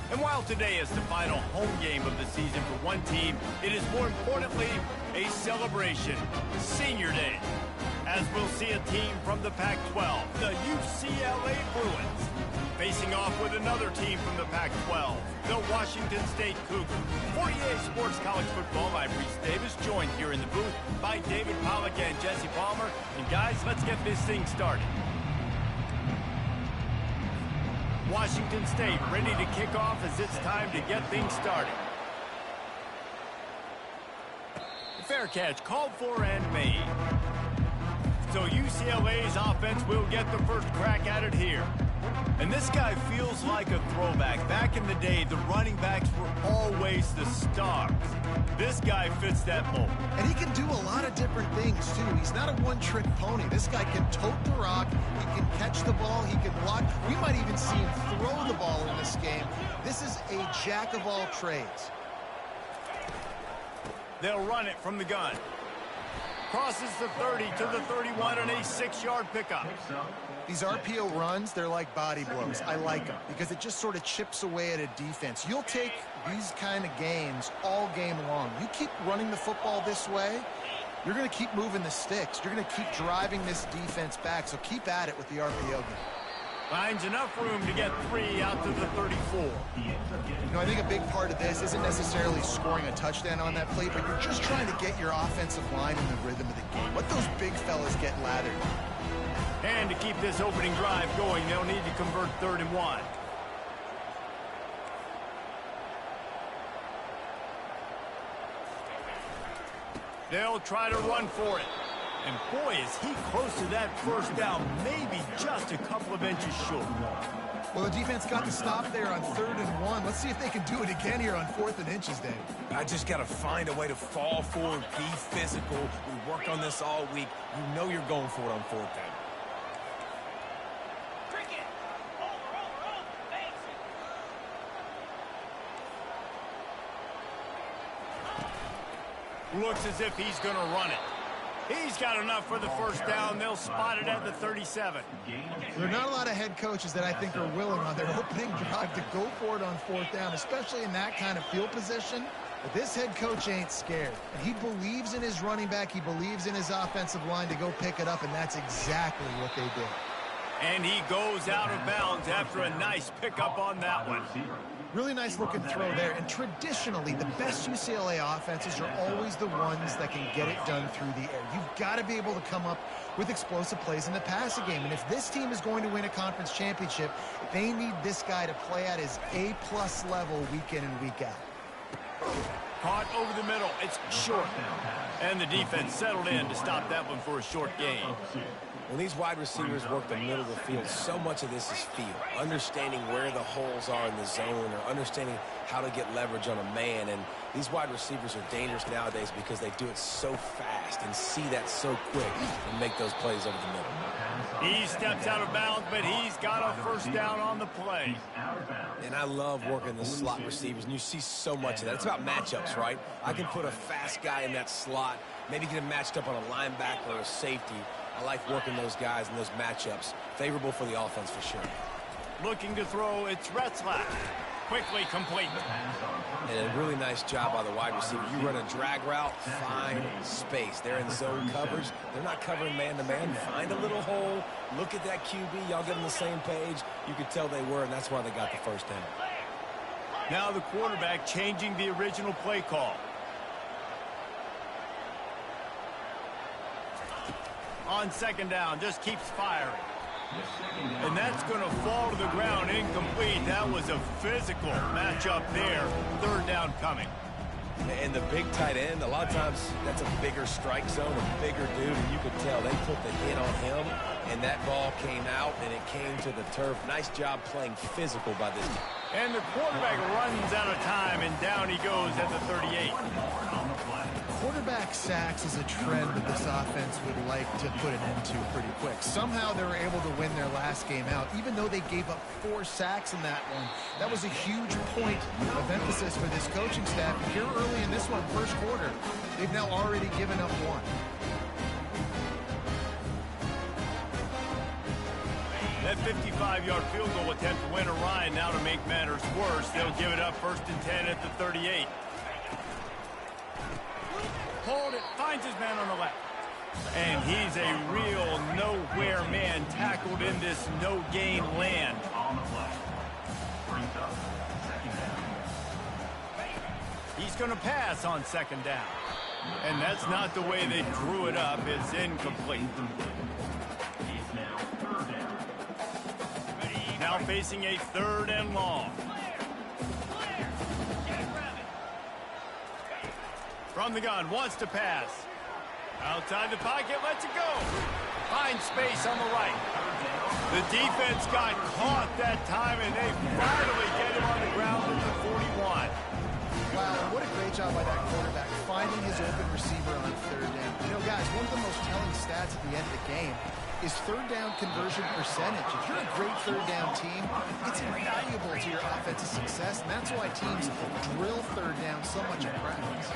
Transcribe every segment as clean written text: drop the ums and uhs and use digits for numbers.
And while today is the final home game of the season for one team, it is more importantly a celebration, Senior Day, as we'll see a team from the Pac-12, the UCLA Bruins, facing off with another team from the Pac-12, the Washington State Cougars. For EA Sports College Football, I'm Reese Davis, joined here in the booth by David Pollack and Jesse Palmer. And guys, let's get this thing started. Washington State ready to kick off as it's time to get things started. Fair catch called for and made. So UCLA's offense will get the first crack at it here. And this guy feels like a throwback. Back in the day, the running backs were always the stars. This guy fits that mold. And he can do a lot of different things, too. He's not a one-trick pony. This guy can tote the rock. He can catch the ball. He can block. We might even see him throw the ball in this game. This is a jack of all trades. They'll run it from the gun. Crosses the 30 to the 31 and a 6-yard pickup. These RPO runs, they're like body blows. I like them because it just sort of chips away at a defense. You'll take these kind of games all game long. You keep running the football this way, you're going to keep moving the sticks. You're going to keep driving this defense back, so keep at it with the RPO game. Finds enough room to get 3 out to the 34. You know, I think a big part of this isn't necessarily scoring a touchdown on that play, but you're just trying to get your offensive line in the rhythm of the game. Let those big fellas get lathered. And to keep this opening drive going, they'll need to convert 3rd and 1. They'll try to run for it. And boy, is he close to that first down, maybe just a couple of inches short. Well, the defense got the stop there on 3rd and 1. Let's see if they can do it again here on 4th and inches, Dave. I just got to find a way to fall forward, be physical. We work on this all week. You know you're going for it on 4th down. Looks as if he's going to run it. He's got enough for the first down. They'll spot it at the 37. There are not a lot of head coaches that I think are willing on their opening drive to go for it on 4th down, especially in that kind of field position. But this head coach ain't scared. And he believes in his running back. He believes in his offensive line to go pick it up, and that's exactly what they did. And he goes out of bounds after a nice pickup on that one. Really nice looking throw there. And traditionally, the best UCLA offenses are always the ones that can get it done through the air. You've got to be able to come up with explosive plays in the passing game. And if this team is going to win a conference championship, they need this guy to play at his A-plus level week in and week out. Caught over the middle. It's short. And the defense settled in to stop that one for a short gain. When these wide receivers work the middle of the field, so much of this is feel. Understanding where the holes are in the zone or understanding how to get leverage on a man. And these wide receivers are dangerous nowadays because they do it so fast and see that so quick and make those plays over the middle. He steps out of bounds, but he's got a first down on the play. And I love working the slot receivers, and you see so much of that. It's about matchups, right? I can put a fast guy in that slot, maybe get him matched up on a linebacker or a safety. I like working those guys in those matchups. Favorable for the offense for sure. Looking to throw, it's Retzlaff. Quickly complete. And a really nice job by the wide receiver. You run a drag route, find space. They're in zone coverage. They're not covering man-to-man. Find a little hole. Look at that QB. Y'all get on the same page. You could tell they were, and that's why they got the first down. Now the quarterback changing the original play call. On 2nd down, just keeps firing. And that's going to fall to the ground incomplete. That was a physical matchup there. 3rd down coming. And the big tight end, a lot of times that's a bigger strike zone, a bigger dude, and you could tell they put the hit on him, and that ball came out, and it came to the turf. Nice job playing physical by this team. And the quarterback runs out of time, and down he goes at the 38. Quarterback sacks is a trend that this offense would like to put an end to pretty quick. Somehow they were able to win their last game out, even though they gave up 4 sacks in that one. That was a huge point of emphasis for this coaching staff. Here early in this one, first quarter, they've now already given up 1. That 55-yard field goal attempt went awry, and now to make matters worse, they'll give it up 1st and 10 at the 38. Hold it, finds his man on the left. And he's a real nowhere man tackled in this no-gain land. He's going to pass on 2nd down. And that's not the way they drew it up. It's incomplete. Now facing a 3rd and long. From the gun, wants to pass. Outside the pocket, lets it go. Finds space on the right. The defense got caught that time, and they finally get him on the ground at the 41. Wow, what a great job by that quarterback, finding his open receiver on 3rd down. You know, guys, one of the most telling stats at the end of the game is 3rd down conversion percentage. If you're a great 3rd down team, it's invaluable to your offensive success, and that's why teams drill 3rd down so much in practice.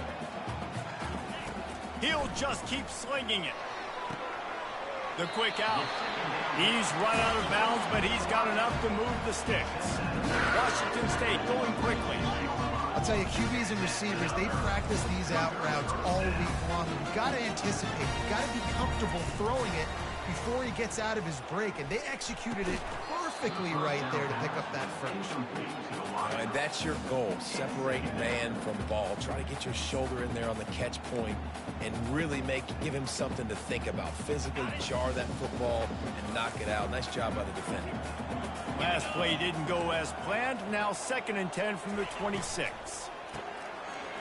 He'll just keep slinging it. The quick out. He's run out of bounds, but he's got enough to move the sticks. Washington State going quickly. I'll tell you, QBs and receivers, they practice these out routes all week long. You've got to anticipate. You've got to be comfortable throwing it before he gets out of his break, and they executed it perfectly right there to pick up that first. And that's your goal. Separate man from ball. Try to get your shoulder in there on the catch point and really give him something to think about. Physically jar that football and knock it out. Nice job by the defender. Last play didn't go as planned. Now 2nd and 10 from the 26.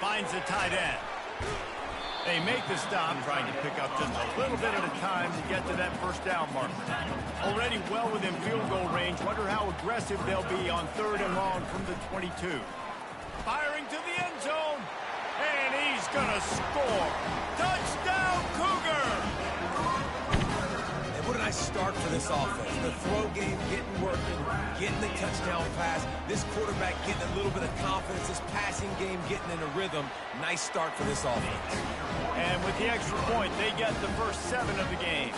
Finds the tight end. They make the stop, trying to pick up just a little bit at a time to get to that 1st down marker. Already well within field goal range. Wonder how aggressive they'll be on 3rd and long from the 22. Firing to the end zone. And he's going to score. Touchdown, Cougar! And what a nice start for this offense. The throw game getting working, getting the touchdown pass. This quarterback getting a little bit of confidence. This passing game getting in a rhythm. Nice start for this offense. And with the extra point, they get the first 7 of the game.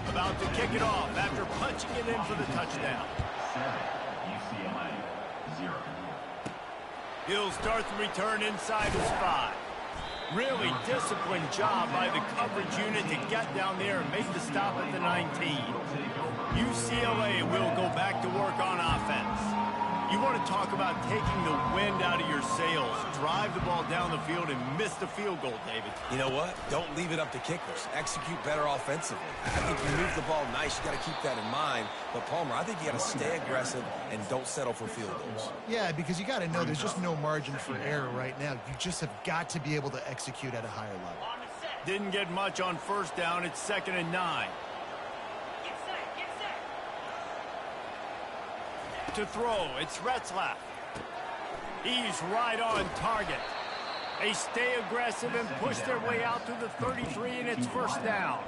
About to kick it off after punching it in for the touchdown. 7, UCLA, 0. He'll start the return inside his 5. Really disciplined job by the coverage unit to get down there and make the stop at the 19. UCLA will go back to work on offense. You want to talk about taking the wind out of your sails. Drive the ball down the field and miss the field goal, David. You know what? Don't leave it up to kickers. Execute better offensively. I think you move the ball nice. You got to keep that in mind. But, Palmer, I think you got to stay aggressive and don't settle for field goals. Yeah, because you got to know there's just no margin for error right now. You just have got to be able to execute at a higher level. Didn't get much on 1st down. It's 2nd and 9. To throw, it's Retzlaff. He's right on target. They stay aggressive and push their way out to the 33, and it's 1st down.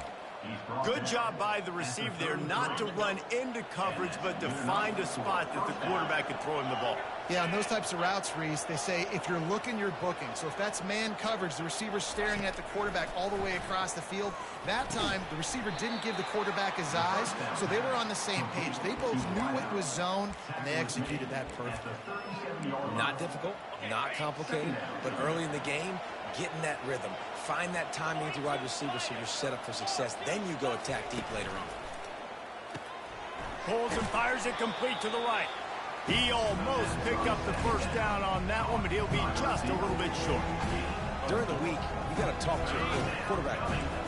Good job by the receiver there not to run into coverage, but to find a spot that the quarterback could throw him the ball. Yeah, on those types of routes, Reese, they say if you're looking, you're booking. So if that's man coverage, the receiver's staring at the quarterback all the way across the field. That time, the receiver didn't give the quarterback his eyes, so they were on the same page. They both knew it was zone, and they executed that perfectly. Not difficult, not complicated, but early in the game, getting that rhythm. Find that timing with your wide receiver so you're set up for success. Then you go attack deep later on. Pulls and fires it complete to the right. He almost picked up the 1st down on that one, but he'll be just a little bit short. During the week, you got to talk to your quarterback.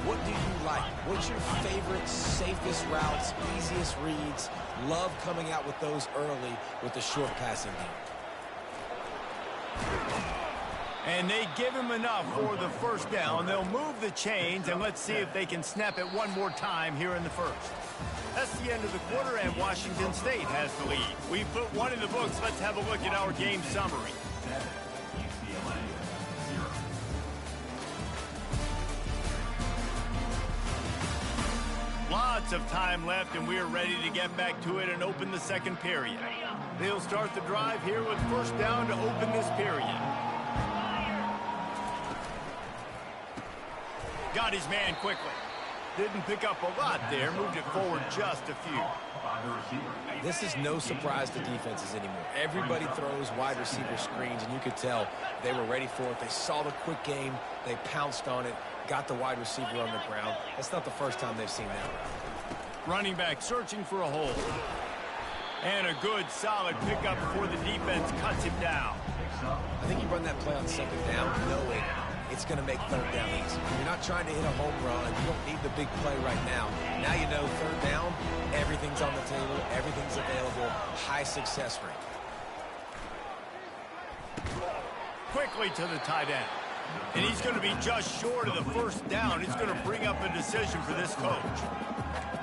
What do you like? What's your favorite, safest routes, easiest reads? Love coming out with those early with the short passing game. And they give him enough for the 1st down. They'll move the chains, and let's see if they can snap it one more time here in the 1st. That's the end of the quarter, and Washington State has the lead. We put one in the books. Let's have a look at our game summary. 7, UCLA, 0. Lots of time left, and we're ready to get back to it and open the 2nd period. They'll start the drive here with 1st down to open this period. Got his man quickly. Didn't pick up a lot there, moved it forward just a few. This is no surprise to defenses anymore. Everybody throws wide receiver screens, and you could tell they were ready for it. They saw the quick game. They pounced on it, got the wide receiver on the ground. That's not the first time they've seen that route. Running back searching for a hole. And a good, solid pickup before the defense cuts him down. I think you run that play on second down knowing it's going to make third down easy. You're not trying to hit a home run. You don't need the big play right now. Now you know third down, everything's on the table, everything's available, high success rate. Quickly to the tight end. And he's going to be just short of the first down. It's going to bring up a decision for this coach.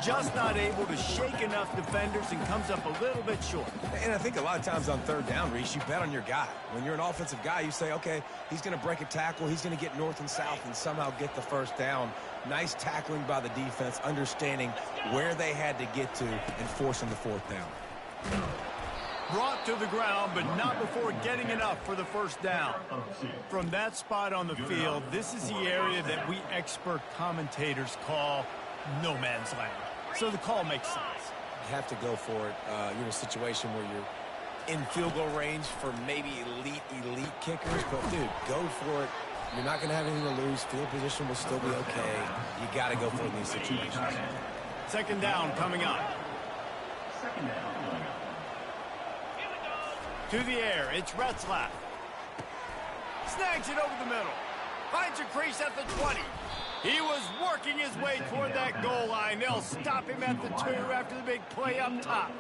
Just not able to shake enough defenders and comes up a little bit short. And I think a lot of times on third down, Reese, you bet on your guy. When you're an offensive guy, you say, okay, he's going to break a tackle, he's going to get north and south and somehow get the first down. Nice tackling by the defense, understanding where they had to get to and forcing the fourth down. Brought to the ground, but not before getting enough for the first down. From that spot on the field, this is the area that we expert commentators call no man's land. So the call makes sense. You have to go for it. You're in a situation where you're in field goal range for maybe elite kickers, but dude, go for it. You're not going to have anything to lose. Field position will still be okay. You got to go for it in these situations. Second down coming up. Second down coming up. To the air, it's Retzlaff. Snags it over the middle. Finds a crease at the 20. He was working his way toward that goal line. They'll stop him at the 2 after the big play up top.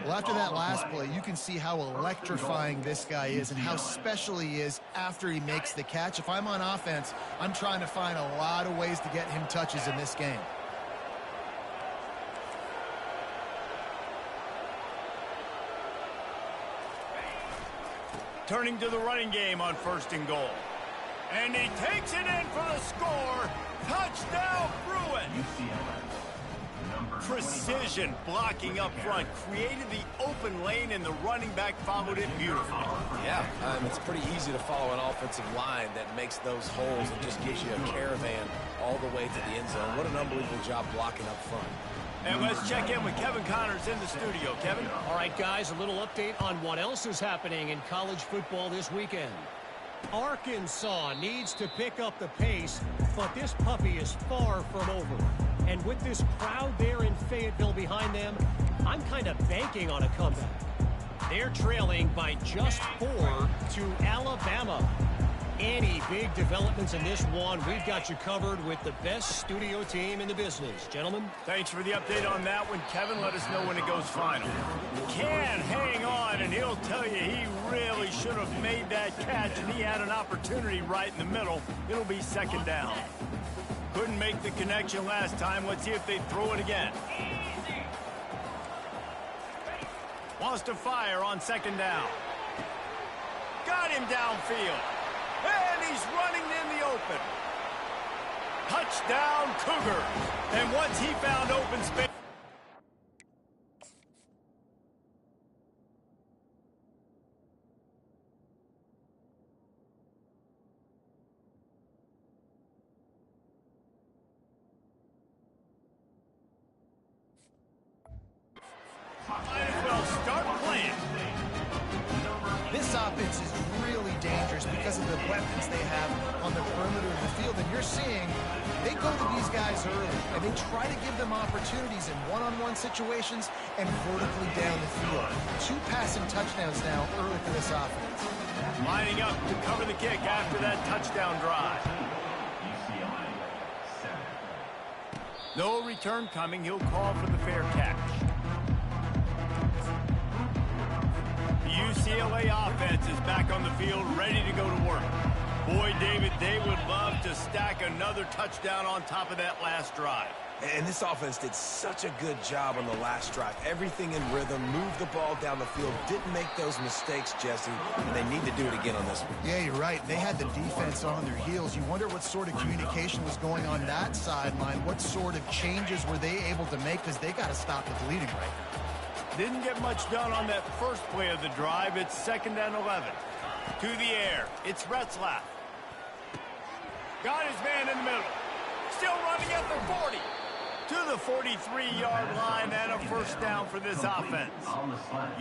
Well, after that last play, you can see how electrifying this guy is and how special he is after he makes the catch. If I'm on offense, I'm trying to find a lot of ways to get him touches in this game. Turning to the running game on 1st and goal. And he takes it in for the score. Touchdown, Bruin. Precision blocking up front created the open lane, and the running back followed it beautifully. Yeah, it's pretty easy to follow an offensive line that makes those holes and just gives you a caravan all the way to the end zone. What an unbelievable job blocking up front. And let's check in with Kevin Connors in the studio. Kevin? All right, guys, a little update on what else is happening in college football this weekend. Arkansas needs to pick up the pace, but this puppy is far from over. And with this crowd there in Fayetteville behind them, I'm kind of banking on a comeback. They're trailing by just 4 to Alabama. Any big developments in this one, we've got you covered with the best studio team in the business. Gentlemen? Thanks for the update on that one, Kevin. Let us know when it goes final. Can hang on, and he'll tell you he really should have made that catch, and he had an opportunity right in the middle. It'll be second down. Couldn't make the connection last time. Let's see if they throw it again. Wants to fire on second down. Got him downfield. And he's running in the open. Touchdown, Cougar. And once he found open space. Might as well start playing. This offense is really dangerous because of the weapons they have on the perimeter of the field. And you're seeing they go to these guys early, and they try to give them opportunities in one-on-one situations and vertically down the field. 2 passing touchdowns now early for this offense. Lining up to cover the kick after that touchdown drive. UCLA 7. No return coming. He'll call for the fair catch. The UCLA offense is back on the field, ready to go to work. Boy, David, they would love to stack another touchdown on top of that last drive. And this offense did such a good job on the last drive. Everything in rhythm, moved the ball down the field, didn't make those mistakes, Jesse, and they need to do it again on this one. Yeah, you're right. They had the defense on their heels. You wonder what sort of communication was going on that sideline. What sort of changes were they able to make, because they got to stop the bleeding right now. Didn't get much done on that first play of the drive. It's 2nd and 11. To the air. It's Retzlaff. Got his man in the middle. Still running at the 40. To the 43-yard line and a first down for this offense.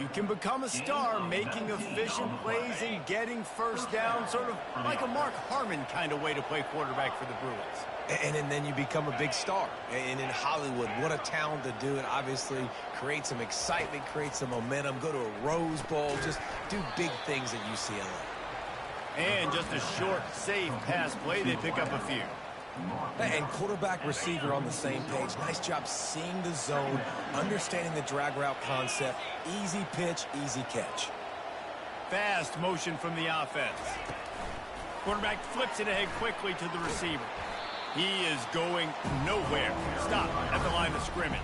You can become a star making efficient plays and getting first down, sort of like a Mark Harmon kind of way to play quarterback for the Bruins. And then you become a big star. And in Hollywood, what a town to do it. Obviously, create some excitement, create some momentum, go to a Rose Bowl, just do big things at UCLA. And just a short, safe pass play, they pick up a few. And quarterback receiver on the same page. Nice job seeing the zone, understanding the drag route concept. Easy pitch, easy catch. Fast motion from the offense. Quarterback flips it ahead quickly to the receiver. He is going nowhere. Stop at the line of scrimmage.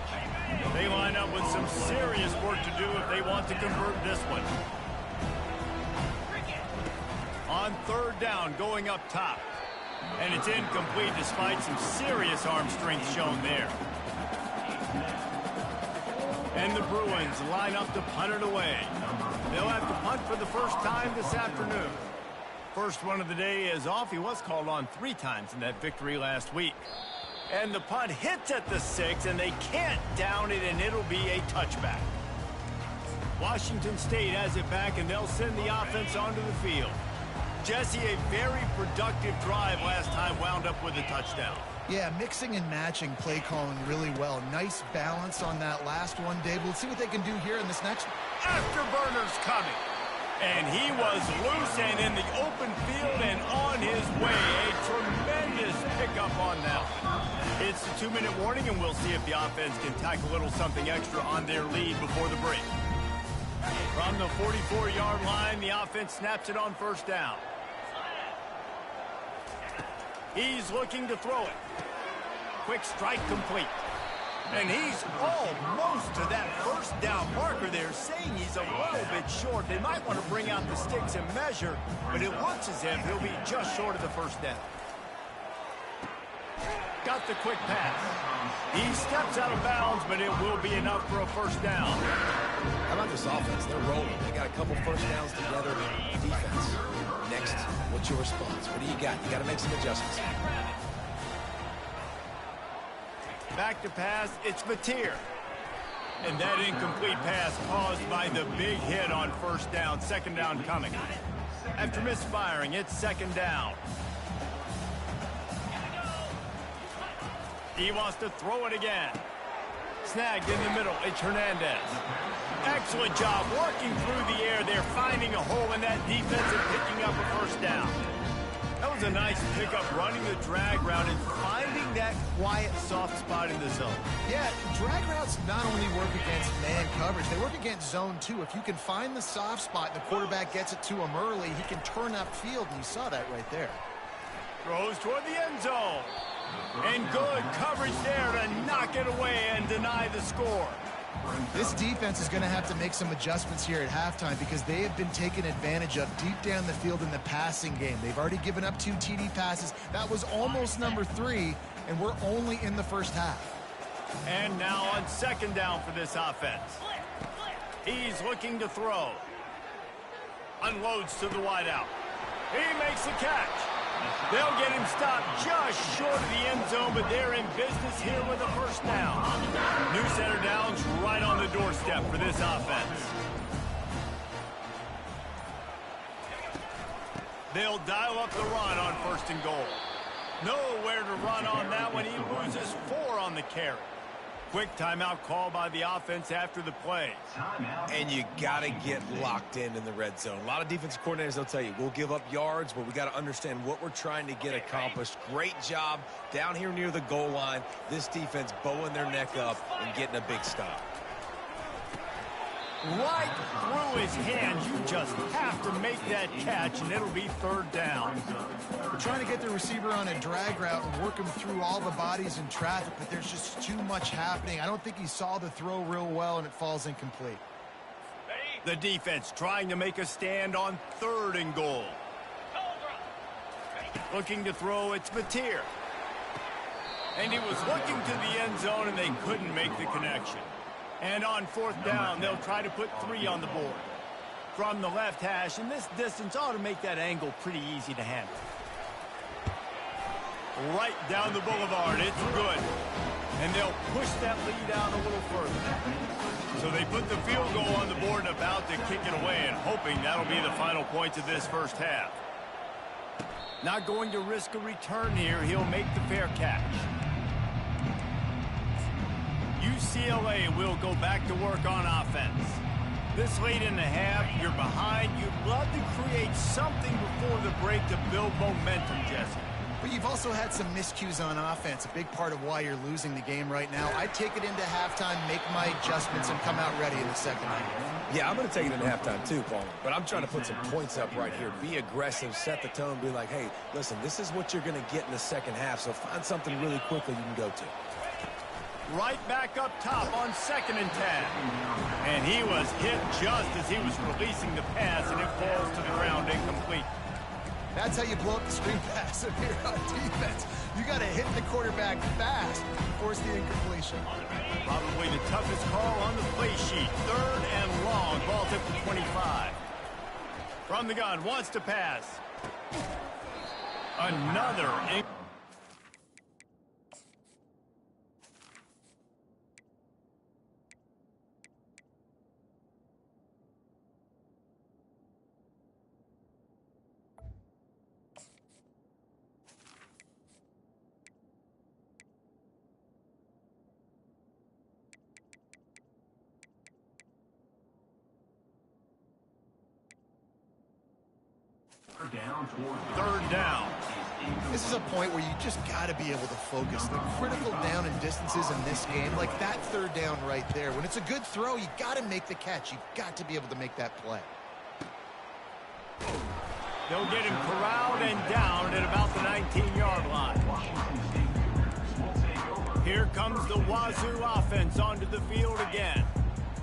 They line up with some serious work to do if they want to convert this one. On third down, going up top. And it's incomplete despite some serious arm strength shown there. And the Bruins line up to punt it away. They'll have to punt for the first time this afternoon. First one of the day is off. He was called on 3 times in that victory last week. And the punt hits at the 6, and they can't down it, and it'll be a touchback. Washington State has it back, and they'll send the offense onto the field. Jesse, a very productive drive last time wound up with a touchdown. Yeah, mixing and matching play calling really well. Nice balance on that last one, Dave. We'll see what they can do here in this next one. Afterburner's coming. And he was loose and in the open field and on his way. A tremendous pickup on that. It's a 2-minute warning, and we'll see if the offense can tack a little something extra on their lead before the break. From the 44-yard line, the offense snaps it on first down. He's looking to throw it. Quick strike complete. And he's almost to that first down marker there, saying he's a little bit short. They might want to bring out the sticks and measure, but it looks as if he'll be just short of the first down. Got the quick pass. He steps out of bounds, but it will be enough for a first down. How about this offense? They're rolling. They got a couple first downs together. Defense. Next, what's your response? What do you got? You got to make some adjustments. Back to pass, it's Mateer. And that incomplete pass caused by the big hit on first down. Second down coming. After misfiring, it's second down. He wants to throw it again. Snagged in the middle, it's Hernandez. Excellent job working through the air. They're finding a hole in that defense and picking up a first down. That was a nice pickup, running the drag route and finding that quiet, soft spot in the zone. Yeah, drag routes not only work against man coverage, they work against zone too. If you can find the soft spot and the quarterback gets it to him early, he can turn upfield, and you saw that right there. Throws toward the end zone. And good coverage there to knock it away and deny the score. This defense is going to have to make some adjustments here at halftime because they have been taken advantage of deep down the field in the passing game. They've already given up 2 TD passes. That was almost number 3, and we're only in the first half. And now on second down for this offense. He's looking to throw. Unloads to the wideout. He makes the catch. They'll get him stopped just short of the end zone, but they're in business here with a first down. New center downs right on the doorstep for this offense. They'll dial up the run on first and goal. Nowhere to run on that one. He loses 4 on the carry. Quick timeout call by the offense after the play. And you got to get locked in the red zone. A lot of defensive coordinators, they'll tell you, we'll give up yards, but we got to understand what we're trying to get accomplished. Great job down here near the goal line. This defense bowing their neck up and getting a big stop. Right through his hands. You just have to make that catch, and it'll be third down. We're trying to get the receiver on a drag route and work him through all the bodies in traffic, but there's just too much happening. I don't think he saw the throw real well, and it falls incomplete. The defense trying to make a stand on third and goal. Looking to throw, it's Mateer. And he was looking to the end zone, and they couldn't make the connection. And on fourth down, they'll try to put 3 on the board. From the left hash, and this distance ought to make that angle pretty easy to handle. right down the boulevard. It's good. And they'll push that lead out a little further. So they put the field goal on the board and about to kick it away, and hoping that'll be the final point of this first half. Not going to risk a return here. He'll make the fair catch. UCLA will go back to work on offense. This late in the half, you're behind. You'd love to create something before the break to build momentum, Jesse. But you've also had some miscues on offense, a big part of why you're losing the game right now. I'd take it into halftime, make my adjustments, and come out ready in the second half. Yeah, I'm going to take it into halftime too, Paul. But I'm trying to put some points up right here. Be aggressive, set the tone, be like, hey, listen, this is what you're going to get in the second half, so find something really quickly you can go to. Right back up top on 2nd and 10. And he was hit just as he was releasing the pass, and it falls to the ground incomplete. That's how you blow up the screen pass if you're on defense. You got to hit the quarterback fast and force the incompletion. Probably the toughest call on the play sheet. 3rd and long. Ball tipped to 25. From the gun, wants to pass. Another. Third down. This is a point where you just got to be able to focus. The critical down and distances in this game, like that 3rd down right there. When it's a good throw, you got to make the catch. You've got to be able to make that play. They'll get him corralled and down at about the 19-yard line. Here comes the Wazoo offense onto the field again.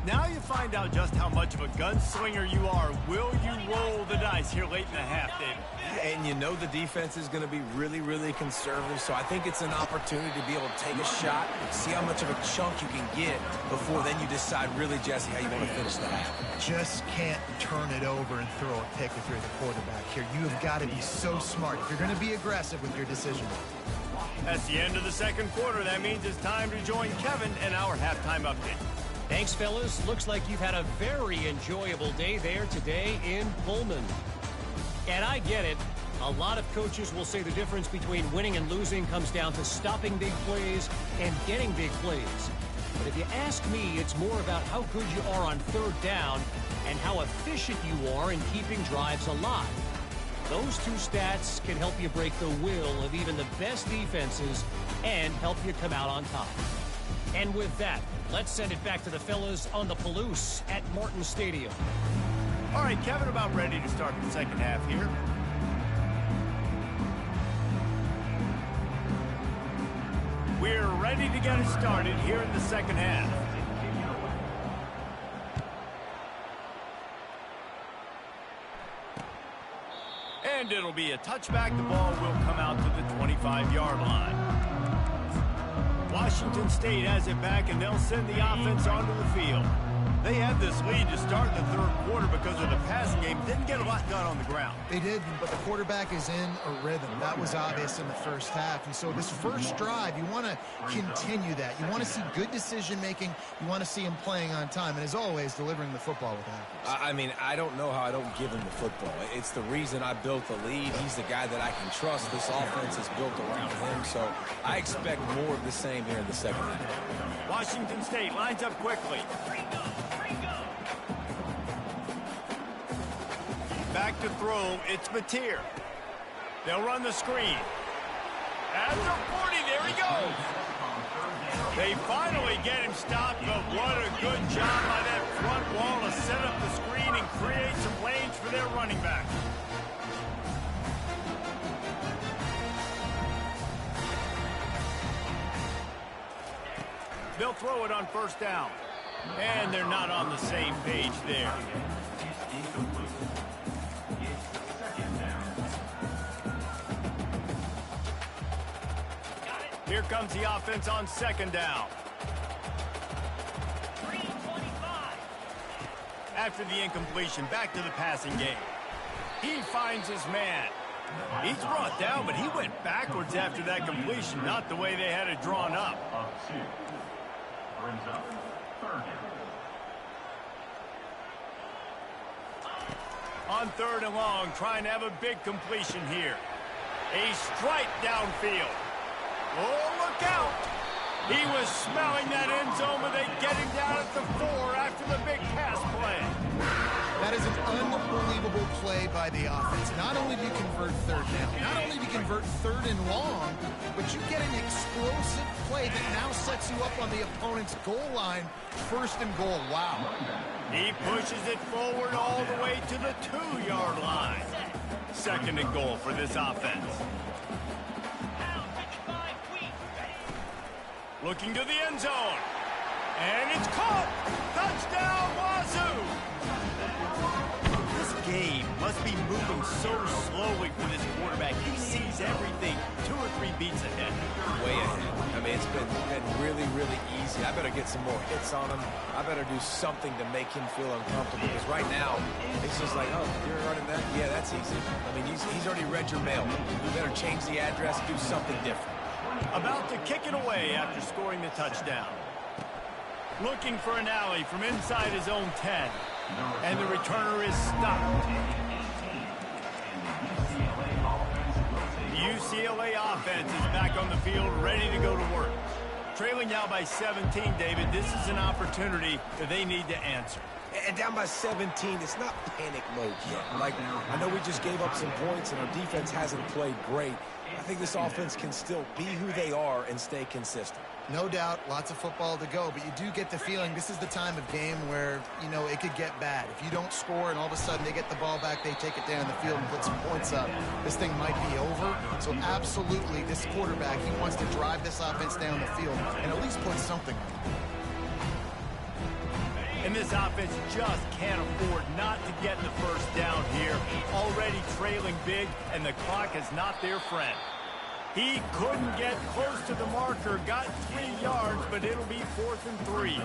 Now you find out just how much of a gunslinger you are. Will you roll the dice here late in the half, David? And you know the defense is going to be really, really conservative, so I think it's an opportunity to be able to take a shot, see how much of a chunk you can get before then you decide really, Jesse, how you want to finish the half. Just can't turn it over and throw a pick if you're the quarterback here. You have got to be so smart if you're going to be aggressive with your decision. That's the end of the second quarter. That means it's time to join Kevin and our halftime update. Thanks, fellas. Looks like you've had a very enjoyable day there today in Pullman. And I get it. A lot of coaches will say the difference between winning and losing comes down to stopping big plays and getting big plays. But if you ask me, it's more about how good you are on 3rd down and how efficient you are in keeping drives alive. Those two stats can help you break the will of even the best defenses and help you come out on top. And with that, let's send it back to the fellas on the Palouse at Martin Stadium. All right, Kevin, about ready to start the second half here. We're ready to get it started here in the second half. And it'll be a touchback. The ball will come out to the 25-yard line. Washington State has it back, and they'll send the offense onto the field. They had this lead to start the 3rd quarter because of the passing game. Didn't get a lot done on the ground. They did, but the quarterback is in a rhythm. That was obvious in the first half. And so this first drive, you want to continue that. You want to see good decision-making. You want to see him playing on time. And as always, delivering the football with accuracy. I mean, I don't know how I don't give him the football. It's the reason I built the lead. He's the guy that I can trust. This offense is built around him. So I expect more of the same here in the second half. Washington State lines up quickly. Back to throw, it's Mateer. They'll run the screen. At the 40, there he goes. They finally get him stopped, but what a good job by that front wall to set up the screen and create some lanes for their running back. They'll throw it on 1st down. And they're not on the same page there. Here comes the offense on 2nd down. After the incompletion, back to the passing game. He finds his man. He's brought down, but he went backwards after that completion, not the way they had it drawn up. Of 2. Brings up 3rd down. On 3rd and long, trying to have a big completion here. A strike downfield. Oh, look out! He was smelling that end zone, but they get him down at the 4 after the big pass play. That is an unbelievable play by the offense. Not only do you convert 3rd down, not only do you convert 3rd and long, but you get an explosive play that now sets you up on the opponent's goal line, 1st and goal. Wow. He pushes it forward all the way to the 2-yard line. 2nd and goal for this offense. Looking to the end zone. And it's caught. Touchdown, Wazoo. This game must be moving so slowly for this quarterback. He sees everything 2 or 3 beats ahead. Way ahead. I mean, it's been really, really easy. I better get some more hits on him. I better do something to make him feel uncomfortable, because right now, it's just like, oh, you're running that? Yeah, that's easy. I mean, he's already read your mail. You better change the address, do something different. About to kick it away after scoring the touchdown. Looking for an alley from inside his own 10. And the returner is stopped. The UCLA offense is back on the field, ready to go to work. Trailing now by 17, David, this is an opportunity that they need to answer. And down by 17, it's not panic mode yet. Like, I know we just gave up some points and our defense hasn't played great. I think this offense can still be who they are and stay consistent. No doubt, lots of football to go, but you do get the feeling this is the time of game where, you know, it could get bad. If you don't score and all of a sudden they get the ball back, they take it down the field and put some points up, this thing might be over. So absolutely, this quarterback, he wants to drive this offense down the field and at least put something on it. And this offense just can't afford not to get the 1st down here. Already trailing big, and the clock is not their friend. He couldn't get close to the marker, got 3 yards, but it'll be 4th and 3.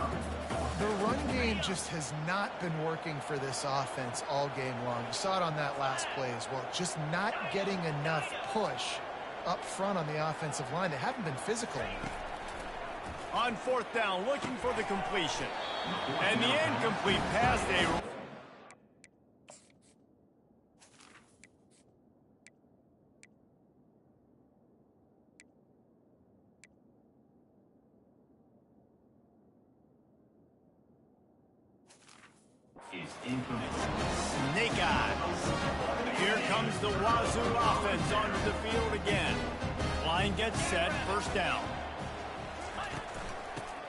The run game just has not been working for this offense all game long. You saw it on that last play as well. Just not getting enough push up front on the offensive line. They haven't been physical enough. On 4th down, looking for the completion. And the incomplete pass, Is incomplete. Snake eyes. Here comes the Wazoo offense onto the field again. Line gets set, 1st down.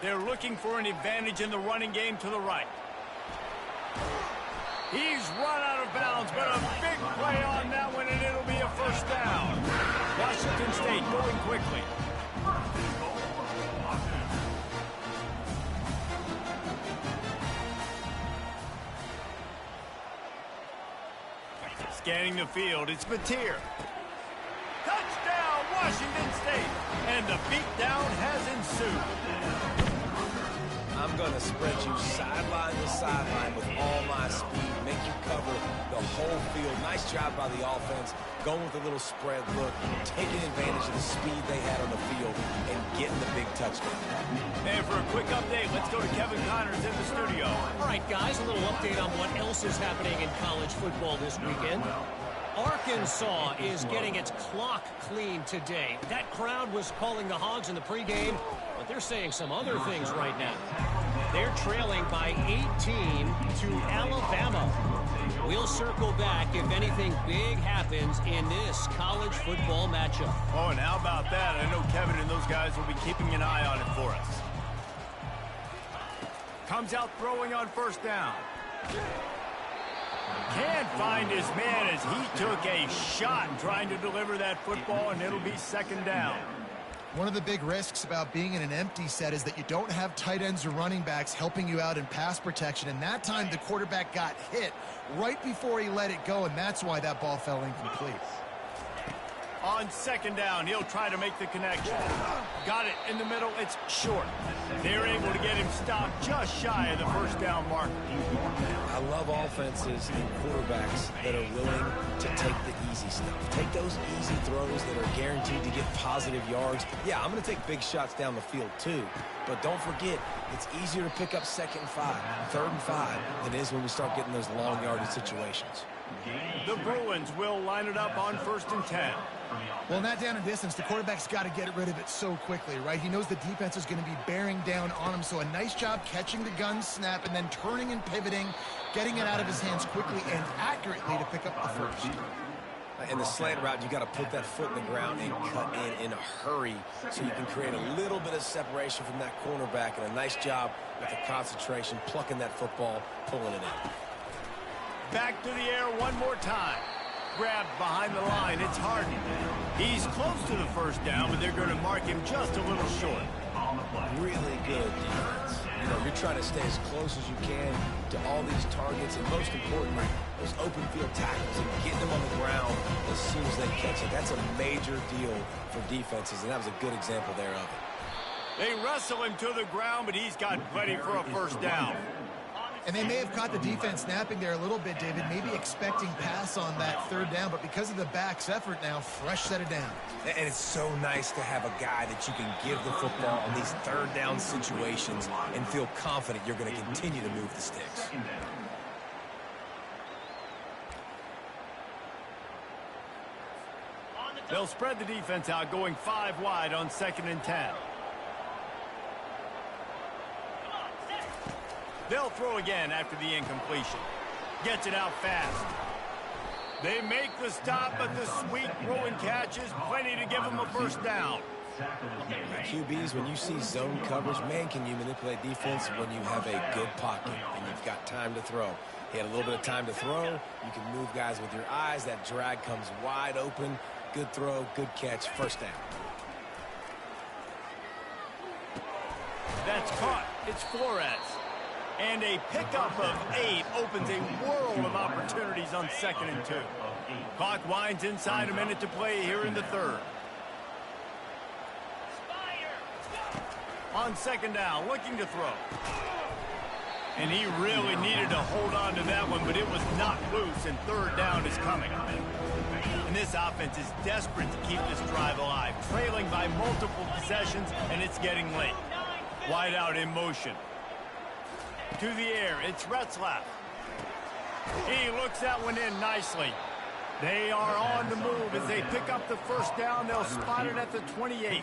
They're looking for an advantage in the running game to the right. He's run out of bounds, but a big play on that one, and it'll be a 1st down. Washington State going quickly. Scanning the field, it's Batir. Touchdown, Washington State! And the beatdown has ensued. I'm going to spread you sideline to sideline with all my speed, make you cover the whole field. Nice job by the offense, going with a little spread look, taking advantage of the speed they had on the field, and getting the big touchdown. And for a quick update, let's go to Kevin Connors in the studio. All right, guys, a little update on what else is happening in college football this weekend. Arkansas is getting its clock cleaned today. That crowd was calling the Hogs in the pregame, but they're saying some other things right now. They're trailing by 18 to Alabama. We'll circle back if anything big happens in this college football matchup. Oh, and how about that? I know Kevin and those guys will be keeping an eye on it for us. Comes out throwing on 1st down. Can't find his man as he took a shot trying to deliver that football, and it'll be 2nd down. One of the big risks about being in an empty set is that you don't have tight ends or running backs helping you out in pass protection. And that time the quarterback got hit right before he let it go, and that's why that ball fell incomplete. On 2nd down, he'll try to make the connection. Got it in the middle. It's short. They're able to get him stopped just shy of the 1st down marker. I love offenses and quarterbacks that are willing to take the easy easy stuff. Take those easy throws that are guaranteed to get positive yards. Yeah, I'm going to take big shots down the field too. But don't forget, it's easier to pick up 2nd and 5, 3rd and 5 than it is when we start getting those long yardage situations. The Bruins will line it up on 1st and 10. Well, in that down and distance, the quarterback's got to get rid of it so quickly, right? He knows the defense is going to be bearing down on him, so a nice job catching the gun snap and then turning and pivoting, getting it out of his hands quickly and accurately to pick up the first. In the slant route, you got to put that foot in the ground and cut in a hurry so you can create a little bit of separation from that cornerback, and a nice job with the concentration, plucking that football, pulling it in. Back to the air one more time. Grabbed behind the line. It's Harden. He's close to the first down, but they're going to mark him just a little short. Really good defense. You know, you're trying to stay as close as you can to all these targets, and most importantly, those open field tackles and getting them on the ground as soon as they catch it. That's a major deal for defenses, and that was a good example there of it. They wrestle him to the ground, but he's got plenty for a first down. And they may have caught the defense napping there a little bit, David, maybe expecting pass on that 3rd down, but because of the back's effort now, fresh set of down. And it's so nice to have a guy that you can give the football on these 3rd down situations and feel confident you're going to continue to move the sticks. They'll spread the defense out, going 5 wide on 2nd and 10. They'll throw again after the incompletion. Gets it out fast. They make the stop, but the sweet throw and catch is plenty to give them a first down. QBs, when you see zone coverage, man, can you manipulate defense when you have a good pocket and you've got time to throw. He had a little bit of time to throw. You can move guys with your eyes. That drag comes wide open. Good throw, good catch, first down. That's caught. It's Flores. And a pickup of 8 opens a world of opportunities on 2nd and 2. Clock winds inside, a minute to play here in the 3rd. On 2nd down, looking to throw. And he really needed to hold on to that one, but it was not loose, and 3rd down is coming. And this offense is desperate to keep this drive alive, trailing by multiple possessions, and it's getting late. Wide out in motion. To the air, it's Retzlaff. He looks that one in nicely. They are on the move as they pick up the first down. They'll spot it at the 28.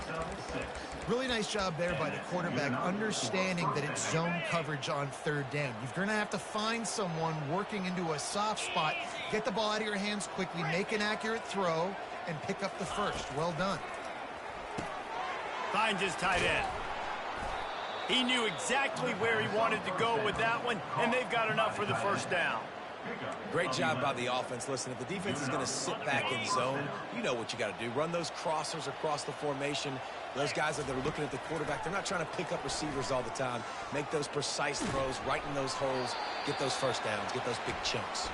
Really nice job there by the quarterback, understanding that it's zone coverage on 3rd down. You're going to have to find someone working into a soft spot, get the ball out of your hands quickly, make an accurate throw, and pick up the first. Well done. Finds his tight end. He knew exactly where he wanted to go with that one, and they've got enough for the first down. Great job by the offense. Listen, if the defense is going to sit back in zone, you know what you got to do. Run those crossers across the formation. Those guys that are looking at the quarterback, they're not trying to pick up receivers all the time. Make those precise throws right in those holes. Get those first downs. Get those big chunks.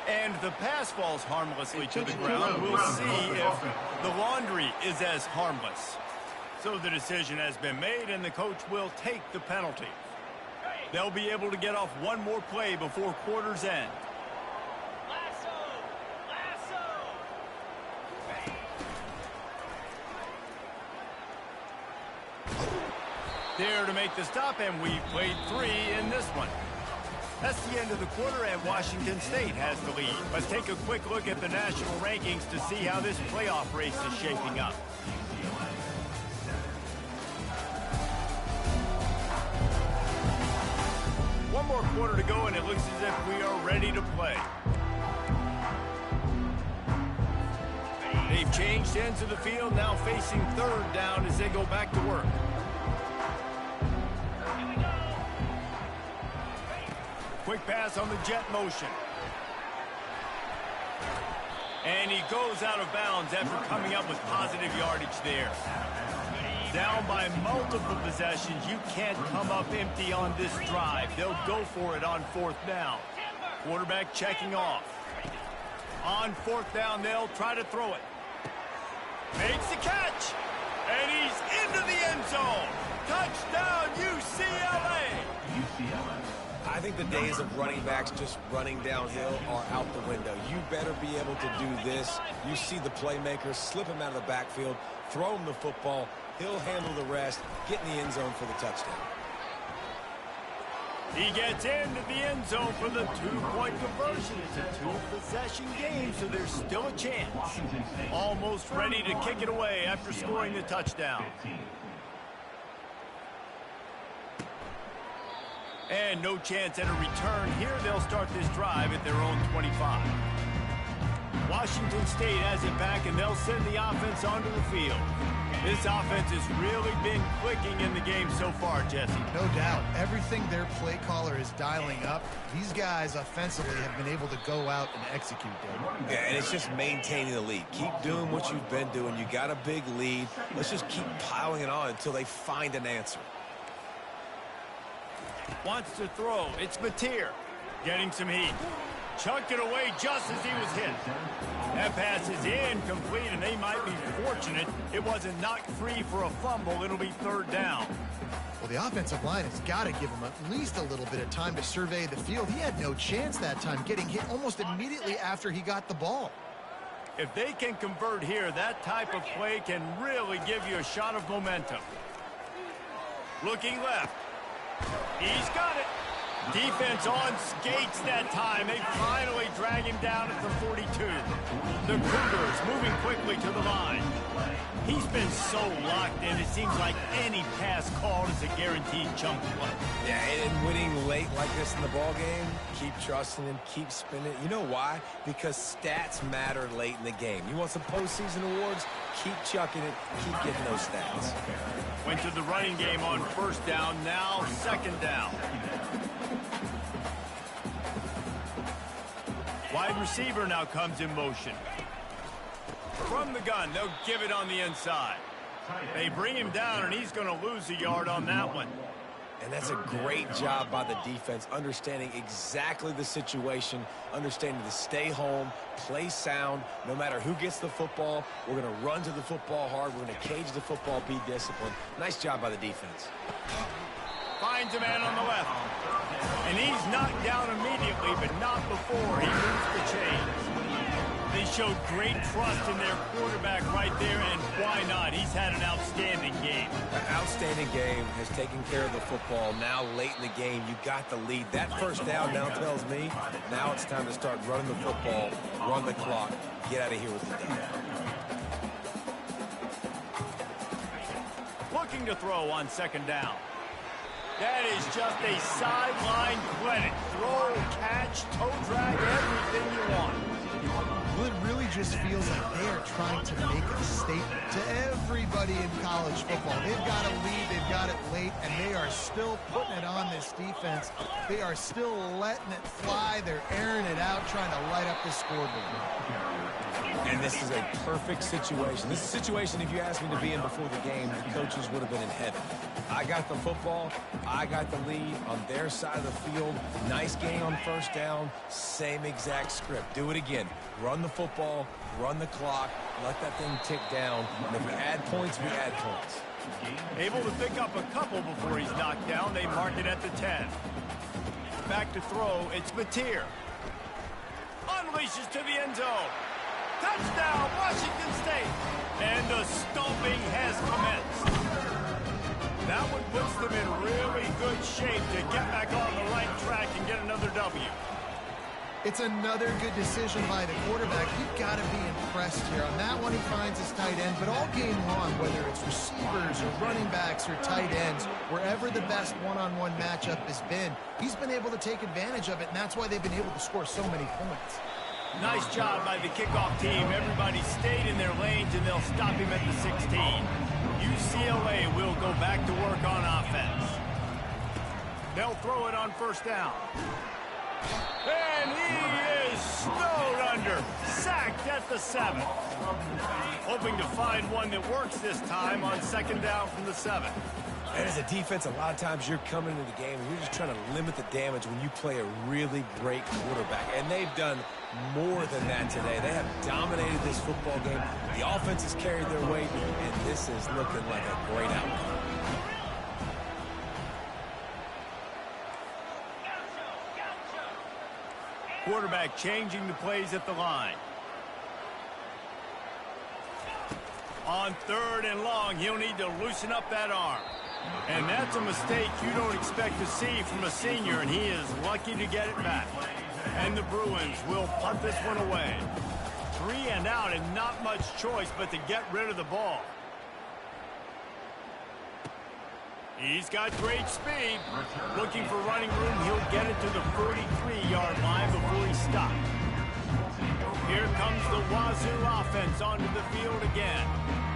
And the pass falls harmlessly to the ground. We'll see if the laundry is as harmless. So the decision has been made, and the coach will take the penalty. They'll be able to get off one more play before quarter's end. There to make the stop, and we played 3 in this one. That's the end of the quarter, and Washington State has the lead. Let's take a quick look at the national rankings to see how this playoff race is shaping up. One more quarter to go, and it looks as if we are ready to play. They've changed ends of the field, now facing 3rd down as they go back to work. Quick pass on the jet motion. And he goes out of bounds after coming up with positive yardage there. Down by multiple possessions, you can't come up empty on this drive. They'll go for it on 4th down. Quarterback checking off. On 4th down, they'll try to throw it. Makes the catch. And he's into the end zone. Touchdown, UCLA. I think the days of running backs just running downhill are out the window. You better be able to do this. You see the playmakers, slip him out of the backfield, throw him the football. He'll handle the rest, get in the end zone for the touchdown. He gets into the end zone for the two-point conversion. It's a two-possession game, so there's still a chance. Almost ready to kick it away after scoring the touchdown. And no chance at a return here. They'll start this drive at their own 25. Washington State has it back, and they'll send the offense onto the field. This offense has really been clicking in the game so far, Jesse. No doubt. Everything their play caller is dialing up, these guys offensively have been able to go out and execute them. Yeah, and it's just maintaining the lead. Keep doing what you've been doing. You got a big lead. Let's just keep piling it on until they find an answer. Wants to throw. It's Mateer. Getting some heat. Chucked it away just as he was hit. That pass is incomplete, and they might be fortunate it wasn't knocked free for a fumble. It'll be third down. Well, the offensive line has got to give him at least a little bit of time to survey the field. He had no chance that time, getting hit almost immediately after he got the ball. If they can convert here, that type of play can really give you a shot of momentum. Looking left. He's got it. Defense on skates that time. They finally drag him down at the 42. The Cougars moving quickly to the line. He's been so locked in, it seems like any pass called is a guaranteed chunk play. Yeah, and winning late like this in the ball game, keep trusting him, keep spinning. You know why? Because stats matter late in the game. You want some postseason awards? Keep chucking it, keep getting those stats. Went to the running game on first down, now second down. Wide receiver now comes in motion. From the gun, they'll give it on the inside. They bring him down, and he's going to lose a yard on that one. And that's a great job by the defense, understanding exactly the situation, understanding to stay home, play sound. No matter who gets the football, we're going to run to the football hard. We're going to cage the football, be disciplined. Nice job by the defense. Finds a man on the left. And he's knocked down immediately, but not before he moves the chains. They showed great trust in their quarterback right there, and why not? He's had an outstanding game. An outstanding game, has taken care of the football. Now late in the game, you got the lead. That first down now tells me now it's time to start running the football, run the clock, get out of here with the dub. Looking to throw on second down. That is just a sideline clinic. Throw, catch, toe drag, everything you want. Well, it really just feels like they are trying to make a statement to everybody in college football. They've got a lead, they've got it late, and they are still putting it on this defense. They are still letting it fly. They're airing it out, trying to light up the scoreboard. And this is a perfect situation. This is a situation, if you asked me to be in before the game, the coaches would have been in heaven. I got the football. I got the lead on their side of the field. Nice game on first down. Same exact script. Do it again. Run the football, run the clock, let that thing tick down. And if we add points, we add points. Able to pick up a couple before he's knocked down. They mark it at the 10. Back to throw. It's Mateer. Unleashes to the end zone. Touchdown, Washington State. And the stomping has commenced. That one puts them in really good shape to get back on the right track and get another W. It's another good decision by the quarterback. You've got to be impressed here. On that one, he finds his tight end. But all game long, whether it's receivers or running backs or tight ends, wherever the best one-on-one matchup has been, he's been able to take advantage of it, and that's why they've been able to score so many points. Nice job by the kickoff team. Everybody stayed in their lanes, and they'll stop him at the 16. UCLA will go back to work on offense. They'll throw it on first down. And he is snowed under. Sacked at the 7. Hoping to find one that works this time on second down from the 7. And as a defense, a lot of times you're coming into the game and you're just trying to limit the damage when you play a really great quarterback. And they've done more than that today. They have dominated this football game. The offense has carried their weight, and this is looking like a great outcome. quarterback changing the plays at the line. On 3rd and long, he'll need to loosen up that arm. And that's a mistake you don't expect to see from a senior, and he is lucky to get it back. And the Bruins will punt this one away. 3 and out, and not much choice but to get rid of the ball. He's got great speed. Looking for running room, he'll get it to the 43-yard line before he stops. Here comes the Wazoo offense onto the field again.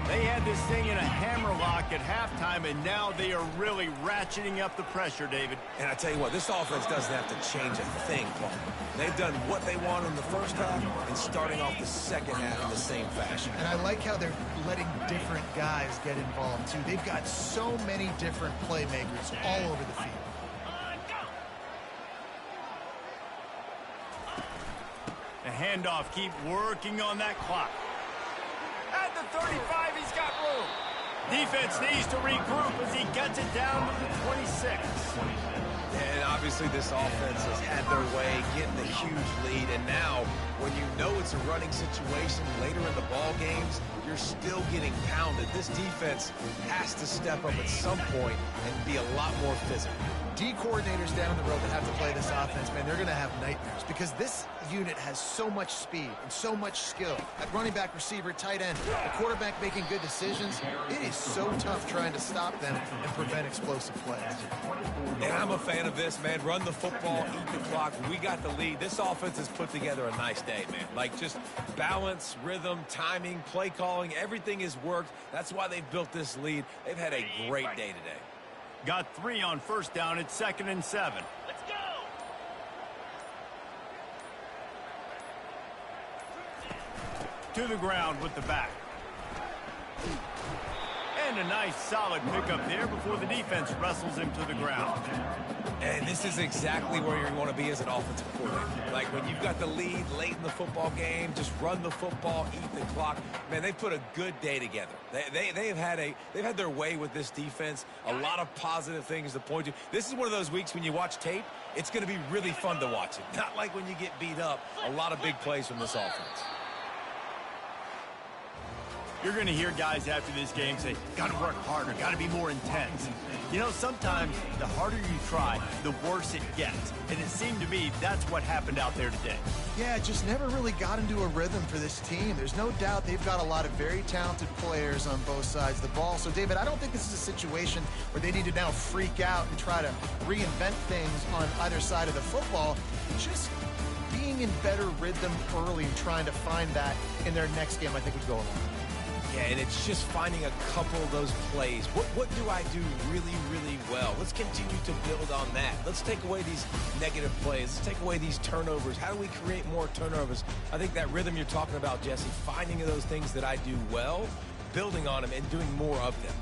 They had this thing in a hammerlock at halftime, and now they are really ratcheting up the pressure, David. And I tell you what, this offense doesn't have to change a thing, Paul. They've done what they want in the first half and starting off the second half in the same fashion. And I like how they're letting different guys get involved, too. They've got so many different playmakers all over the field. The handoff, keep working on that clock. At the 35, he's got room. Defense needs to regroup as he gets it down to the 26. And obviously this offense has had their way, getting the huge lead. And now, when you know it's a running situation later in the ball games, you're still getting pounded. This defense has to step up at some point and be a lot more physical. D coordinators down the road that have to play this offense, man, they're going to have nightmares because this unit has so much speed and so much skill. At running back, receiver, tight end, the quarterback making good decisions. It is so tough trying to stop them and prevent explosive plays. And I'm a fan of this, man. Run the football, eat the clock. We got the lead. This offense has put together a nice day, man. Like just balance, rhythm, timing, play calling, everything has worked. That's why they've built this lead. They've had a great day today. Got 3 on 1st down at 2nd and 7. Let's go! To the ground with the back. And a nice solid pickup there before the defense wrestles him to the ground. And this is exactly where you want to be as an offensive coordinator. Like when you've got the lead late in the football game, just run the football, eat the clock. Man, they've put a good day together. They've had their way with this defense. A lot of positive things to point to. This is one of those weeks when you watch tape, it's going to be really fun to watch it. Not like when you get beat up. A lot of big plays from this offense. You're going to hear guys after this game say, got to work harder, got to be more intense. You know, sometimes the harder you try, the worse it gets. And it seemed to me that's what happened out there today. Yeah, it just never really got into a rhythm for this team. There's no doubt they've got a lot of very talented players on both sides of the ball. So, David, I don't think this is a situation where they need to now freak out and try to reinvent things on either side of the football. Just being in better rhythm early and trying to find that in their next game, I think would go a long way. Yeah, and it's just finding a couple of those plays. What do I do really, really well? Let's continue to build on that. Let's take away these negative plays. Let's take away these turnovers. How do we create more turnovers? I think that rhythm you're talking about, Jesse, finding those things that I do well, building on them, and doing more of them.